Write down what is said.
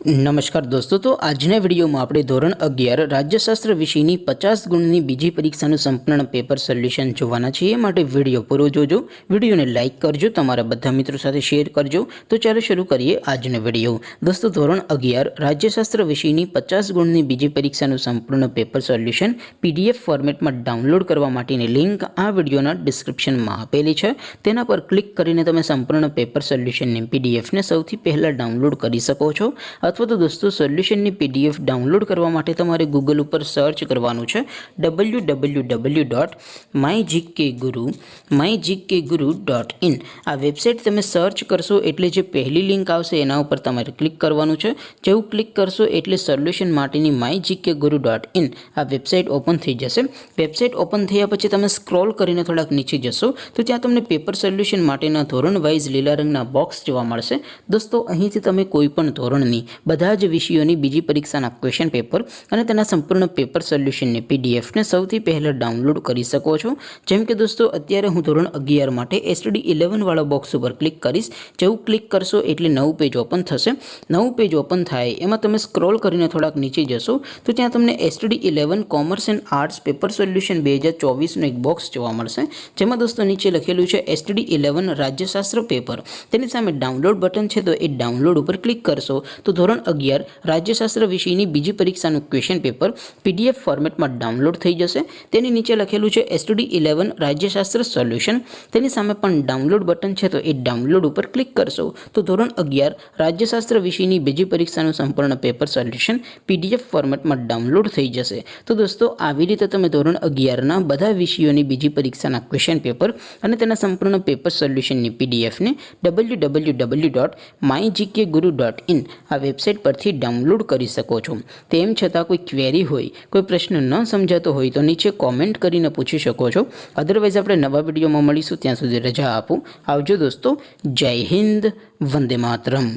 नमस्कार दोस्तों, तो આજના વિડીયોમાં આપણે ધોરણ 11 રાજ્યશાસ્ત્ર વિષયની 50 ગુણની બીજી પરીક્ષાનું સંપૂર્ણ પેપર સોલ્યુશન જોવાના છીએ। માટે વિડીયો પૂરો જોજો, વિડીયોને લાઇક કરજો, તમારા બધા મિત્રો સાથે શેર કરજો। તો ચાલો શરૂ કરીએ આજનો વિડીયો। દોસ્તો, ધોરણ 11 રાજ્યશાસ્ત્ર વિષયની 50 ગુણની બીજી પરીક્ષાનું સંપૂર્ણ પેપર સોલ્યુશન પીડીએફ ફોર્મેટમાં ડાઉનલોડ કરવા માટેની લિંક આ વિડીયોના ડિસ્ક્રિપ્શનમાં આપેલી છે। તેના પર ક્લિક કરીને તમે સંપૂર્ણ પેપર સોલ્યુશનની પીડીએફને સૌથી પહેલાં ડાઉનલોડ કરી શકો છો। अथवा तो दोस्तों सोल्यूशननी पीडीएफ डाउनलॉड करवा माटे तमारे गूगल पर सर्च करवानुं छे www.mygkguru.in। आ वेबसाइट तमे सर्च करशो एटले जे पहली लिंक आवशे एना उपर तमारे क्लिक करवानुं छे। जेवुं क्लिक करशो एटले सोल्यूशन माटेनी mygkguru.in आ वेबसाइट ओपन थई जशे। वेबसाइट ओपन थया पछी तमे स्क्रॉल करीने थोड़ाक नीचे जशो तो त्यां तमने पेपर सोल्यूशन माटेना धोरण वाइज लीला रंगना बॉक्स जोवा मळशे। दोस्तों, અહીંથી તમે કોઈપણ ધોરણની બધા જ વિષયોની બીજી પરીક્ષાના ક્વેશ્ચન પેપર અને તેના સંપૂર્ણ પેપર સોલ્યુશનની પીડીએફને સૌથી પહેલાં ડાઉનલોડ કરી શકો છો। જેમ કે દોસ્તો, અત્યારે હું ધોરણ 11 માટે એસટીડી 11 વાળા બોક્સ ઉપર ક્લિક કરીશ। જેવું ક્લિક કરશો એટલે નવું પેજ ઓપન થશે। નવું પેજ ઓપન થાય એમાં તમે સ્ક્રોલ કરીને થોડાક નીચે જશો તો ત્યાં તમને STD 11 commerce and arts paper solution 2024નું એક બોક્સ જોવા મળશે। જેમાં દોસ્તો નીચે લખેલું છે એસટીડી 11 રાજ્યશાસ્ત્ર પેપર। તેની સામે ડાઉનલોડ બટન છે, તો એ ડાઉનલોડ ઉપર ક્લિક કરશો તો ધોરણ 11 રાજ્યશાસ્ત્ર વિષયની બીજી પરીક્ષાનું ક્વેશ્ચન પેપર પીડીએફ ફોર્મેટમાં ડાઉનલોડ થઈ જશે। તેની નીચે લખેલું છે એસટીડી 11 રાજ્યશાસ્ત્ર સોલ્યુશન। તેની સામે પણ ડાઉનલોડ બટન છે, તો એ ડાઉનલોડ ઉપર ક્લિક કરશો તો ધોરણ 11 રાજ્યશાસ્ત્ર વિષયની બીજી પરીક્ષાનું સંપૂર્ણ પેપર સોલ્યુશન પીડીએફ ફોર્મેટમાં ડાઉનલોડ થઈ જશે। તો દોસ્તો, આવી રીતે તમે ધોરણ 11ના બધા વિષયોની બીજી પરીક્ષાના ક્વેશ્ચન પેપર અને તેના સંપૂર્ણ પેપર સોલ્યુશનની પીડીએફને www.mygkguru.in આ વેબસાઇટ પરથી ડાઉનલોડ કરી શકો છો। તેમ છતાં કોઈ ક્વેરી હોય, કોઈ પ્રશ્ન ન સમજાતો હોય તો નીચે કોમેન્ટ કરીને પૂછી શકો છો। અધરવાઇઝ આપણે નવા વિડીયોમાં મળીશું, ત્યાં સુધી રજા આપો। આવજો દોસ્તો, જય હિન્દ, વંદે માતરમ।